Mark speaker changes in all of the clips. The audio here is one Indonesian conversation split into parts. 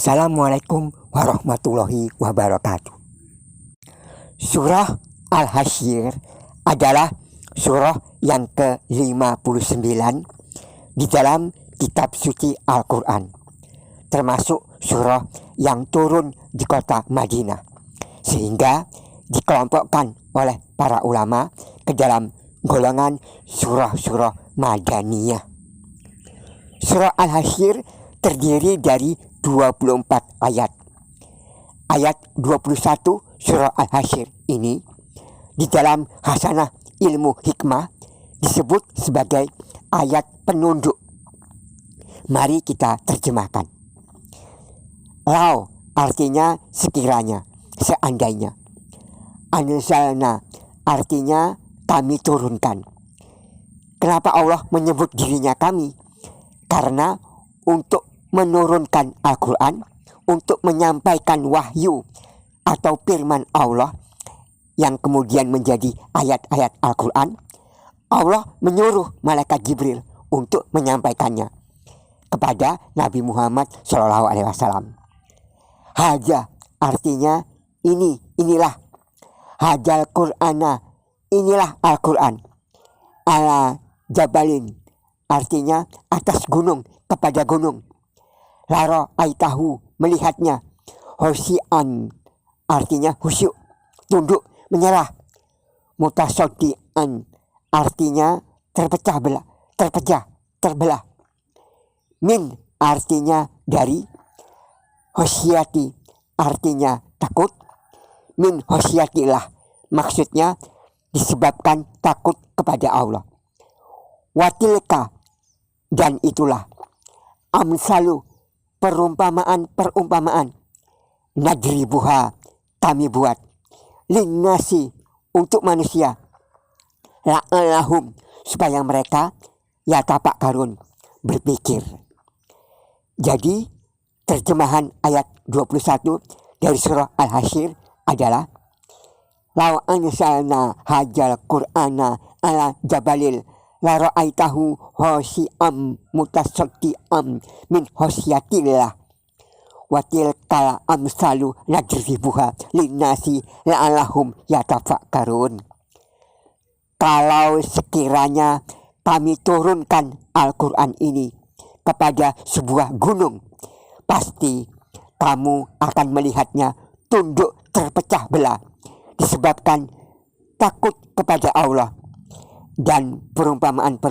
Speaker 1: Assalamualaikum warahmatullahi wabarakatuh. Surah Al-Hasyr adalah surah yang ke-59 di dalam kitab suci Al-Quran, termasuk surah yang turun di kota Madinah, sehingga dikelompokkan oleh para ulama ke dalam golongan surah-surah Madaniyah. Surah Al-Hasyr terdiri dari 24 ayat. Ayat 21 surah Al-Hasyr ini di dalam Hasanah Ilmu Hikmah disebut sebagai ayat penunjuk. Mari kita terjemahkan. Lau artinya sekiranya, seandainya. Anzalna artinya kami turunkan. Kenapa Allah menyebut dirinya kami? Karena untuk menurunkan Al-Quran, untuk menyampaikan wahyu atau firman Allah yang kemudian menjadi ayat-ayat Al-Quran, Allah menyuruh malaikat Jibril untuk menyampaikannya kepada Nabi Muhammad SAW. Haja artinya inilah. Hajal Qur'ana, inilah Al-Quran. Ala jabalin artinya atas gunung, kepada gunung. Laro aitahu, melihatnya. Hosyian artinya khusyuk, tunduk, menyerah. Mutasoddian artinya terbelah. Min artinya dari. Hosyati artinya takut. Min hosyatillah maksudnya disebabkan takut kepada Allah. Watilka dan itulah. Amsalu perumpamaan nadribuha kami buat linnasi untuk manusia, la'allahum supaya mereka yatafakkarun berpikir. Jadi terjemahan ayat 21 dari surah Al-Hasyr adalah law anzalna hadzal qur'ana ala jabalil la ra'aitahu khashi'an mutasaddian min khasyatillah wa tilkal amsalu nadribuha linnasi la'allahum yatafakkarun. Kalau sekiranya kami turunkan Al-Quran ini kepada sebuah gunung, pasti kamu akan melihatnya tunduk terpecah belah disebabkan takut kepada Allah. Dan perumpamaan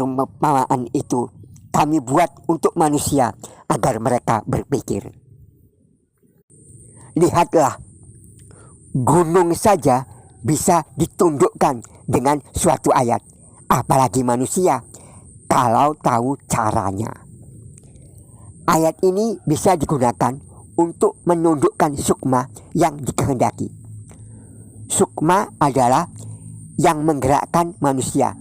Speaker 1: itu kami buat untuk manusia agar mereka berpikir. Lihatlah, gunung saja bisa ditundukkan dengan suatu ayat, apalagi manusia kalau tahu caranya. Ayat ini bisa digunakan untuk menundukkan sukma yang dikehendaki. Sukma adalah yang menggerakkan manusia.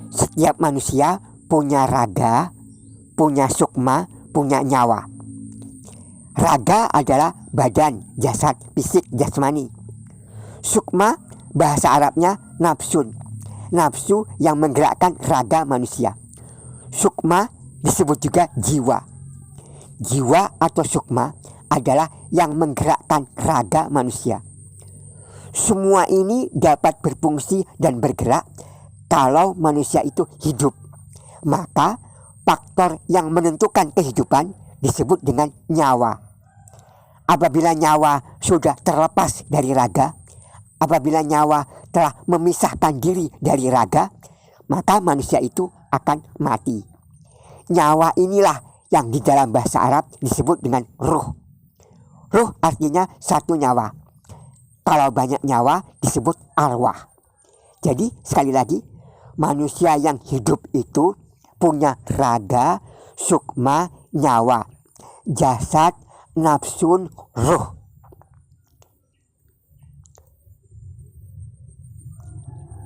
Speaker 1: Setiap manusia punya raga, punya sukma, punya nyawa. Raga adalah badan, jasad, fisik, jasmani. Sukma bahasa Arabnya nafsun. Nafsu yang menggerakkan raga manusia. Sukma disebut juga jiwa. Jiwa atau sukma adalah yang menggerakkan raga manusia. Semua ini dapat berfungsi dan bergerak kalau manusia itu hidup. Maka faktor yang menentukan kehidupan disebut dengan nyawa. Apabila nyawa sudah terlepas dari raga, apabila nyawa telah memisahkan diri dari raga, maka manusia itu akan mati. Nyawa inilah yang di dalam bahasa Arab disebut dengan ruh. Ruh artinya satu nyawa. Kalau banyak nyawa disebut arwah. Jadi sekali lagi, manusia yang hidup itu punya raga, sukma, nyawa, jasad, nafsun, ruh.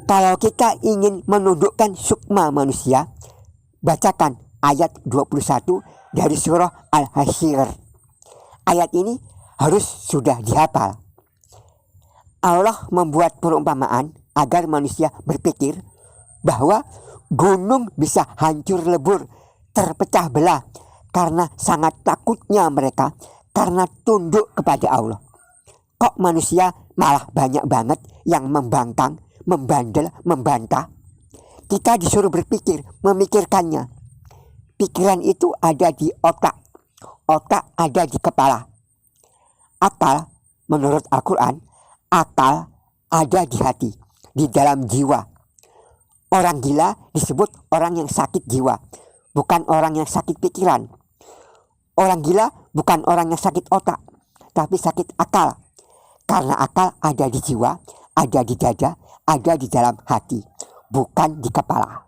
Speaker 1: Kalau kita ingin menundukkan sukma manusia, bacakan ayat 21 dari surah Al-Hasyr. Ayat ini harus sudah dihafal. Allah membuat perumpamaan agar manusia berpikir bahwa gunung bisa hancur lebur, terpecah belah karena sangat takutnya mereka karena tunduk kepada Allah. Kok manusia malah banyak banget yang membangkang, membandel, membantah? Kita disuruh berpikir, memikirkannya. Pikiran itu ada di otak, otak ada di kepala. Akal, menurut Al-Quran, akal ada di hati, di dalam jiwa. Orang gila disebut orang yang sakit jiwa, bukan orang yang sakit pikiran. Orang gila bukan orang yang sakit otak, tapi sakit akal. Karena akal ada di jiwa, ada di dada, ada di dalam hati, bukan di kepala.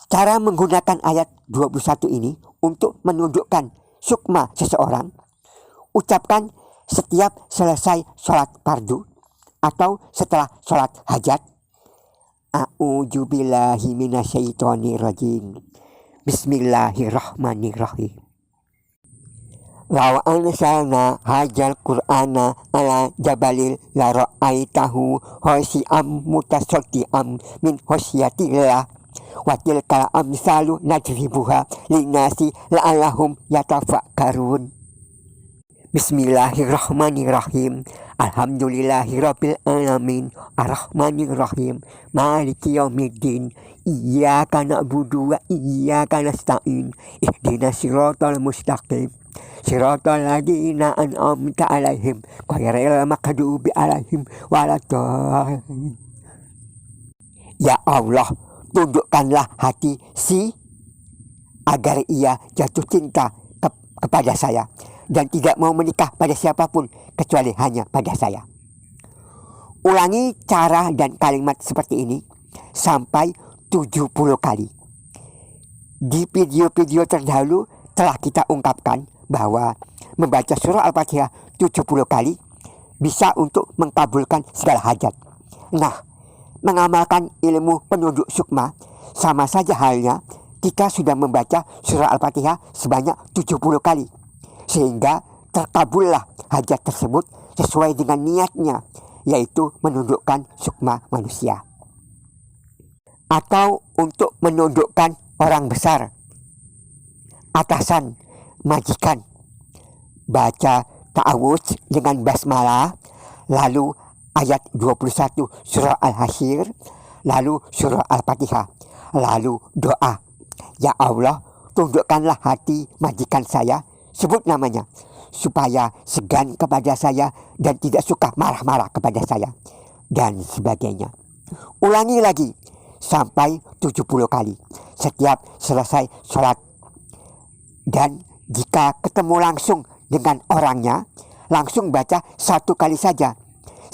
Speaker 1: Cara menggunakan ayat 21 ini untuk menunjukkan sukma seseorang, ucapkan setiap selesai sholat fardu atau setelah sholat hajat. A'udzubillahi minasyaitonirrajim. Bismillahirrahmanirrahim. Law anzalna hadzal qur'ana ala jabalil la ra'aitahu khashi'an mutasaddian min khasyatillah wa tilkal amsalu nadribuha linnasi la'allahum yatafakkarun. Bismillahirrahmanirrahim. Alhamdulillahirabbil alamin arrahmanirrahim maliki yaumiddin iyyaka na'budu wa iyyaka nasta'in ihdinas siratal mustaqim siratal ladzina an'amta 'alaihim ghairil maghdubi 'alaihim waladdallin. Ya Allah, tundukkanlah hati si agar ia jatuh cinta kepada saya dan tidak mau menikah pada siapapun kecuali hanya pada saya. Ulangi cara dan kalimat seperti ini sampai 70 kali. Di video-video terdahulu telah kita ungkapkan bahwa membaca surah Al-Fatihah 70 kali bisa untuk mengkabulkan segala hajat. Nah, mengamalkan ilmu penunjuk sukma sama saja halnya kita sudah membaca surah Al-Fatihah sebanyak 70 kali. Sehingga terkabullah hajat tersebut sesuai dengan niatnya, yaitu menundukkan sukma manusia. Atau untuk menundukkan orang besar, atasan, majikan. Baca ta'awudz dengan basmalah, lalu ayat 21 surah Al-Hasyr, lalu surah Al-Fatihah, lalu doa. Ya Allah, tundukkanlah hati majikan saya, sebut namanya, supaya segan kepada saya dan tidak suka marah-marah kepada saya, dan sebagainya. Ulangi lagi sampai 70 kali setiap selesai sholat. Dan jika ketemu langsung dengan orangnya, langsung baca 1 kali saja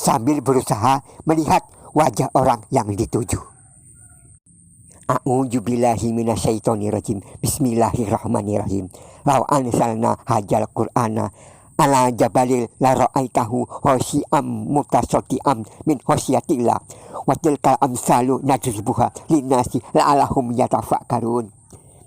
Speaker 1: sambil berusaha melihat wajah orang yang dituju. A'udzubillahi minasyaitonirrajim. Bismillahirrahmanirrahim. Law anzalna hadzal qur'ana ala jabalil la ra'aitahu khashi'an mutasaddian min khasyatillah wa tilkal amsalu nadribuha linnasi la'allahum yatafakkarun.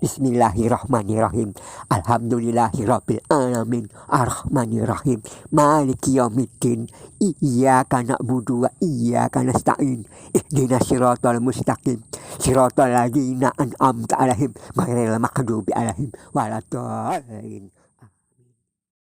Speaker 1: Bismillahirrahmanirrahim. Alhamdulillahirabbil alamin arrahmanirrahim maliki yaumiddin iyyaka na'budu wa iyyaka nasta'in ihdinas siratal mustaqim siratal ladzina an'amta 'alaihim ghairil maghdubi 'alaihim waladdallin.